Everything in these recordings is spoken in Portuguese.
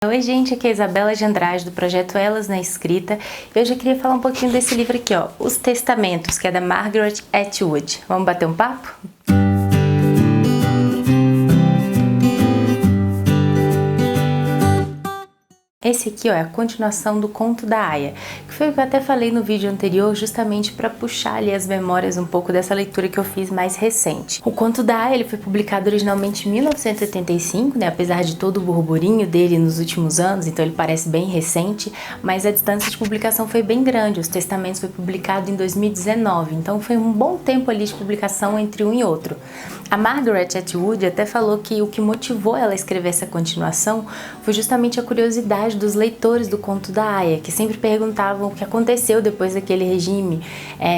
Oi gente, aqui é a Isabela de Andrade do projeto Elas na Escrita e hoje eu queria falar um pouquinho desse livro aqui, ó, Os Testamentos, que é da Margaret Atwood. Vamos bater um papo? Esse aqui, ó, é a continuação do Conto da Aia, que foi o que eu até falei no vídeo anterior, justamente para puxar ali as memórias um pouco dessa leitura que eu fiz mais recente. O Conto da Aia, ele foi publicado originalmente em 1975, né, apesar de todo o burburinho dele nos últimos anos, então ele parece bem recente, mas a distância de publicação foi bem grande. Os Testamentos foi publicado em 2019, então foi um bom tempo ali de publicação entre um e outro. A Margaret Atwood até falou que o que motivou ela a escrever essa continuação foi justamente a curiosidade dos leitores do Conto da Aia, que sempre perguntavam o que aconteceu depois daquele regime,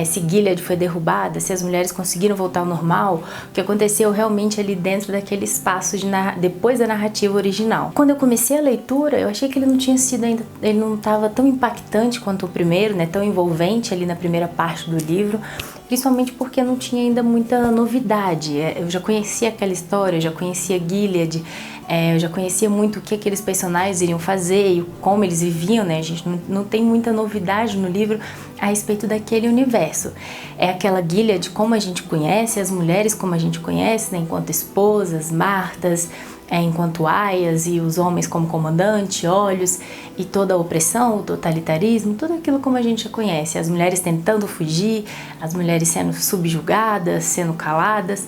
se Gilead foi derrubada, se as mulheres conseguiram voltar ao normal, o que aconteceu realmente ali dentro daquele espaço depois da narrativa original. Quando eu comecei a leitura, eu achei que ele não tinha sido ainda, ele não estava tão impactante quanto o primeiro, né, tão envolvente ali na primeira parte do livro, principalmente porque não tinha ainda muita novidade. Eu já conhecia aquela história, eu já conhecia Gilead, eu já conhecia muito o que aqueles personagens iriam fazer e como eles viviam, né? A gente não tem muita novidade no livro a respeito daquele universo. É aquela Gilead como a gente conhece, as mulheres como a gente conhece, né? Enquanto esposas, martas, enquanto aias, e os homens como comandante, olhos, e toda a opressão, o totalitarismo, tudo aquilo como a gente já conhece. As mulheres tentando fugir, as mulheres sendo subjugadas, sendo caladas.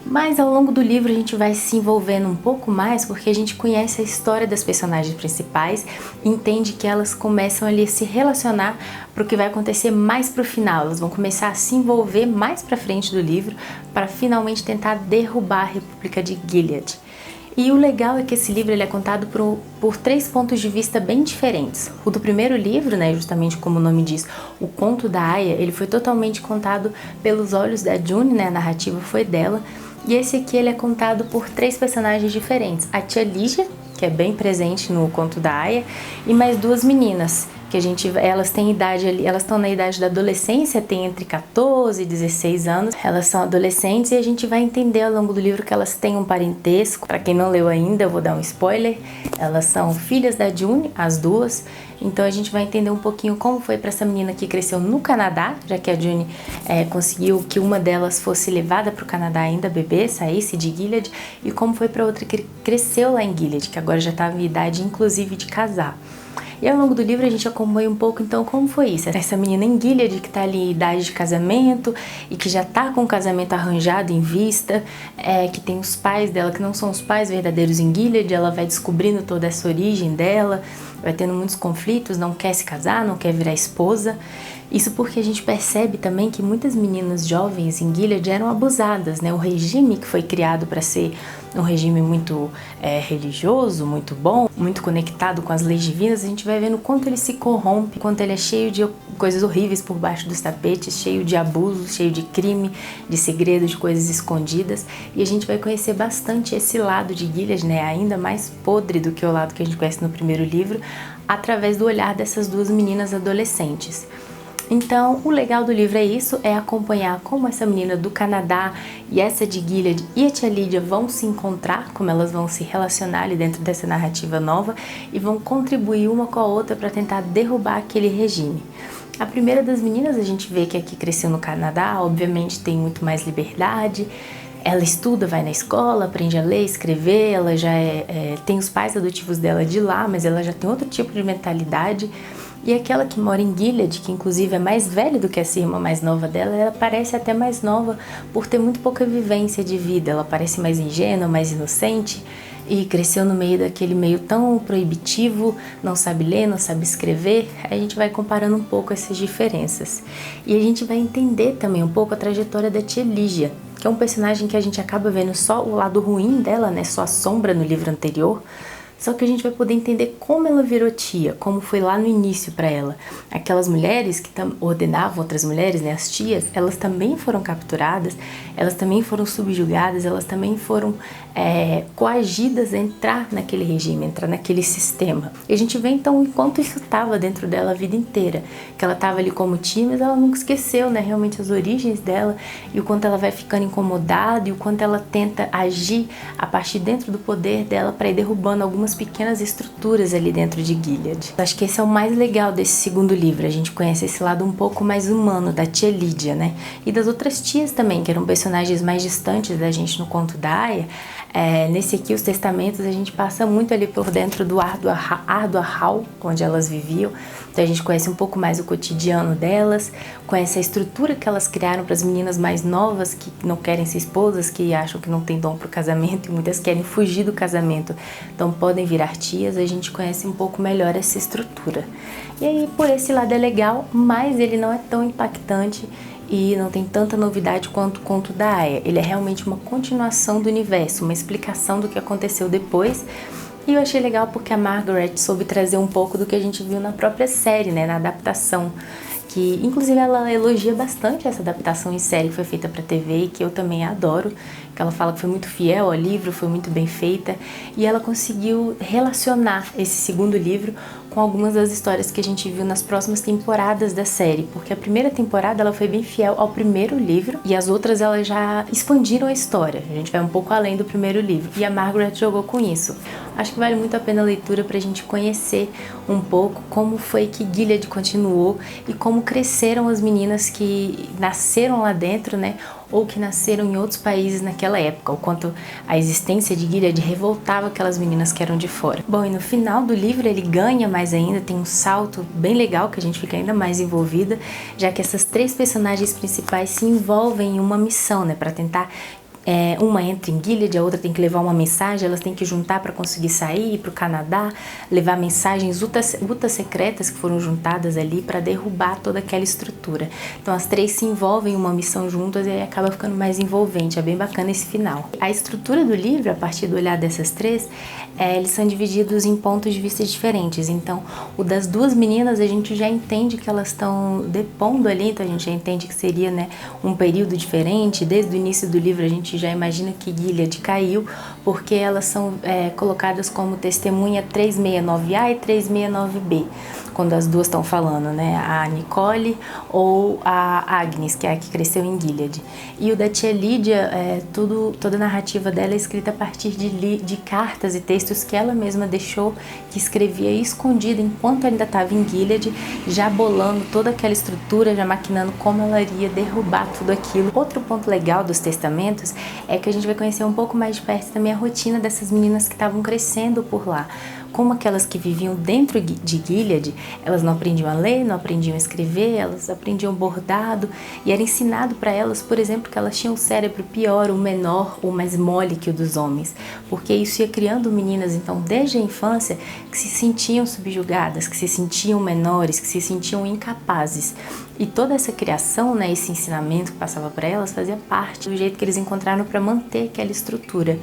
Mas ao longo do livro a gente vai se envolvendo um pouco mais porque a gente conhece a história das personagens principais e entende que elas começam ali a se relacionar para o que vai acontecer mais pro final. Elas vão começar a se envolver mais para frente do livro para finalmente tentar derrubar a República de Gilead. E o legal é que esse livro ele é contado por três pontos de vista bem diferentes. O do primeiro livro, né, justamente como o nome diz, o Conto da Aia, ele foi totalmente contado pelos olhos da June, né, a narrativa foi dela. E esse aqui ele é contado por três personagens diferentes. A tia Lígia, que é bem presente no Conto da Aia, e mais duas meninas, que elas têm idade ali, elas estão na idade da adolescência, tem entre 14 e 16 anos, elas são adolescentes e a gente vai entender ao longo do livro que elas têm um parentesco. Para quem não leu ainda, eu vou dar um spoiler, elas são filhas da June, as duas, então a gente vai entender um pouquinho como foi para essa menina que cresceu no Canadá, já que a June conseguiu que uma delas fosse levada para o Canadá ainda bebê, saísse de Gilead, e como foi para outra que cresceu lá em Gilead, que agora já estava em idade inclusive de casar. E ao longo do livro a gente acompanha um pouco então como foi isso. Essa menina em Gilead que tá ali em idade de casamento e que já tá com o casamento arranjado em vista, que tem os pais dela que não são os pais verdadeiros em Gilead, ela vai descobrindo toda essa origem dela, vai tendo muitos conflitos, não quer se casar, não quer virar esposa. Isso porque a gente percebe também que muitas meninas jovens em Gilead eram abusadas, né? O regime que foi criado para ser um regime muito religioso, muito bom, muito conectado com as leis divinas, a gente vai vendo o quanto ele se corrompe, quanto ele é cheio de coisas horríveis por baixo dos tapetes, cheio de abuso, cheio de crime, de segredos, de coisas escondidas. E a gente vai conhecer bastante esse lado de Gilead, né? Ainda mais podre do que o lado que a gente conhece no primeiro livro, através do olhar dessas duas meninas adolescentes. Então, o legal do livro é isso, é acompanhar como essa menina do Canadá e essa de Gilead e a tia Lídia vão se encontrar, como elas vão se relacionar ali dentro dessa narrativa nova e vão contribuir uma com a outra para tentar derrubar aquele regime. A primeira das meninas a gente vê que aqui cresceu no Canadá, obviamente tem muito mais liberdade. Ela estuda, vai na escola, aprende a ler, escrever, ela já tem os pais adotivos dela de lá, mas ela já tem outro tipo de mentalidade. E aquela que mora em Gilead, que inclusive é mais velha do que essa irmã mais nova dela, ela parece até mais nova por ter muito pouca vivência de vida. Ela parece mais ingênua, mais inocente e cresceu no meio daquele meio tão proibitivo, não sabe ler, não sabe escrever. A gente vai comparando um pouco essas diferenças. E a gente vai entender também um pouco a trajetória da tia Lígia, que é um personagem que a gente acaba vendo só o lado ruim dela, né? Só a sombra no livro anterior. Só que a gente vai poder entender como ela virou tia, como foi lá no início para ela. Aquelas mulheres que ordenavam outras mulheres, né, as tias, elas também foram capturadas, elas também foram subjugadas, elas também foram coagidas a entrar naquele regime, entrar naquele sistema. E a gente vê então o quanto isso estava dentro dela a vida inteira, que ela estava ali como tia, mas ela nunca esqueceu, né, realmente as origens dela, e o quanto ela vai ficando incomodada, e o quanto ela tenta agir a partir dentro do poder dela para ir derrubando algumas pequenas estruturas ali dentro de Gilead. Eu acho que esse é o mais legal desse segundo livro, a gente conhece esse lado um pouco mais humano da tia Lídia, né, e das outras tias também, que eram personagens mais distantes da gente no conto da Aya. Nesse aqui, os testamentos, a gente passa muito ali por dentro do Ardua Hall, onde elas viviam. Então a gente conhece um pouco mais o cotidiano delas, conhece a estrutura que elas criaram para as meninas mais novas que não querem ser esposas, que acham que não tem dom para o casamento, e muitas querem fugir do casamento, então podem virar tias. A gente conhece um pouco melhor essa estrutura. E aí, por esse lado é legal, mas ele não é tão impactante e não tem tanta novidade quanto o conto da Aya. Ele é realmente uma continuação do universo, uma explicação do que aconteceu depois. E eu achei legal porque a Margaret soube trazer um pouco do que a gente viu na própria série, né, na adaptação. Que inclusive ela elogia bastante essa adaptação em série que foi feita para TV e que eu também adoro, que ela fala que foi muito fiel ao livro, foi muito bem feita, e ela conseguiu relacionar esse segundo livro com algumas das histórias que a gente viu nas próximas temporadas da série, porque a primeira temporada ela foi bem fiel ao primeiro livro e as outras elas já expandiram a história, a gente vai um pouco além do primeiro livro, e a Margaret jogou com isso. Acho que vale muito a pena a leitura pra gente conhecer um pouco como foi que Gilead continuou e como cresceram as meninas que nasceram lá dentro, né, ou que nasceram em outros países naquela época, o quanto a existência de Gilead revoltava aquelas meninas que eram de fora. Bom, e no final do livro ele ganha mais ainda, tem um salto bem legal que a gente fica ainda mais envolvida, já que essas três personagens principais se envolvem em uma missão, né, para tentar uma entra em Gilead, a outra tem que levar uma mensagem, elas têm que juntar para conseguir sair, ir para o Canadá, levar mensagens ultra secretas que foram juntadas ali para derrubar toda aquela estrutura. Então as três se envolvem em uma missão juntas e aí acaba ficando mais envolvente, é bem bacana esse final. A estrutura do livro, a partir do olhar dessas três, eles são divididos em pontos de vista diferentes. Então o das duas meninas a gente já entende que elas estão depondo ali, então a gente já entende que seria, né, um período diferente. Desde o início do livro a gente já imagina que Gilead caiu, porque elas são colocadas como testemunha 369A e 369B, quando as duas estão falando, né? A Nicole ou a Agnes, que é a que cresceu em Gilead. E o da tia Lídia, toda a narrativa dela é escrita a partir de cartas e textos que ela mesma deixou, que escrevia escondida enquanto ainda estava em Gilead, já bolando toda aquela estrutura, já maquinando como ela iria derrubar tudo aquilo. Outro ponto legal dos testamentos é que a gente vai conhecer um pouco mais de perto também a rotina dessas meninas que estavam crescendo por lá. Como aquelas que viviam dentro de Gilead, elas não aprendiam a ler, não aprendiam a escrever, elas aprendiam bordado, e era ensinado para elas, por exemplo, que elas tinham um cérebro pior, ou menor, ou mais mole que o dos homens, porque isso ia criando meninas, então, desde a infância, que se sentiam subjugadas, que se sentiam menores, que se sentiam incapazes. E toda essa criação, né, esse ensinamento que passava para elas, fazia parte do jeito que eles encontraram para manter aquela estrutura,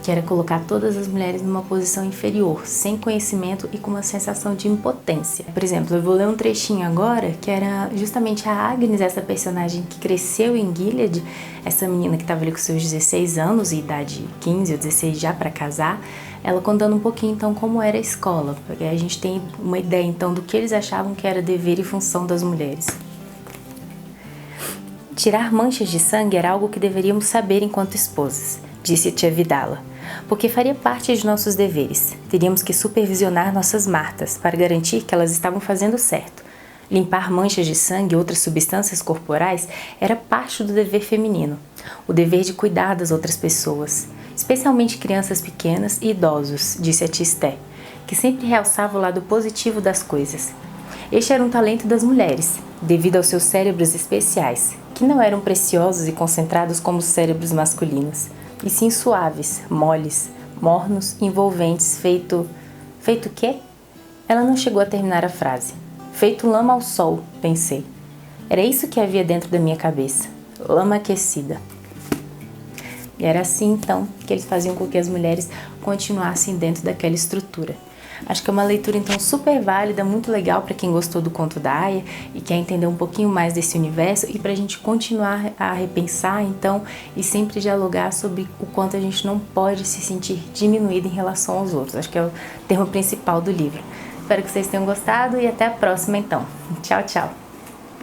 que era colocar todas as mulheres numa posição inferior, sem conhecimento e com uma sensação de impotência. Por exemplo, eu vou ler um trechinho agora, que era justamente a Agnes, essa personagem que cresceu em Gilead, essa menina que estava ali com seus 16 anos, e idade 15 ou 16 já para casar, ela contando um pouquinho então como era a escola, porque a gente tem uma ideia então do que eles achavam que era dever e função das mulheres. Tirar manchas de sangue era algo que deveríamos saber enquanto esposas, disse a tia Vidala, porque faria parte de nossos deveres. Teríamos que supervisionar nossas Martas para garantir que elas estavam fazendo certo. Limpar manchas de sangue e outras substâncias corporais era parte do dever feminino, o dever de cuidar das outras pessoas, especialmente crianças pequenas e idosos, disse a tia Esté, que sempre realçava o lado positivo das coisas. Este era um talento das mulheres, devido aos seus cérebros especiais, que não eram preciosos e concentrados como os cérebros masculinos, e sim suaves, moles, mornos, envolventes, feito quê? Ela não chegou a terminar a frase. Feito lama ao sol, pensei. Era isso que havia dentro da minha cabeça, lama aquecida. E era assim, então, que eles faziam com que as mulheres continuassem dentro daquela estrutura. Acho que é uma leitura então super válida, muito legal para quem gostou do Conto da Aia e quer entender um pouquinho mais desse universo, e para a gente continuar a repensar então e sempre dialogar sobre o quanto a gente não pode se sentir diminuído em relação aos outros. Acho que é o termo principal do livro. Espero que vocês tenham gostado e até a próxima então. Tchau, tchau!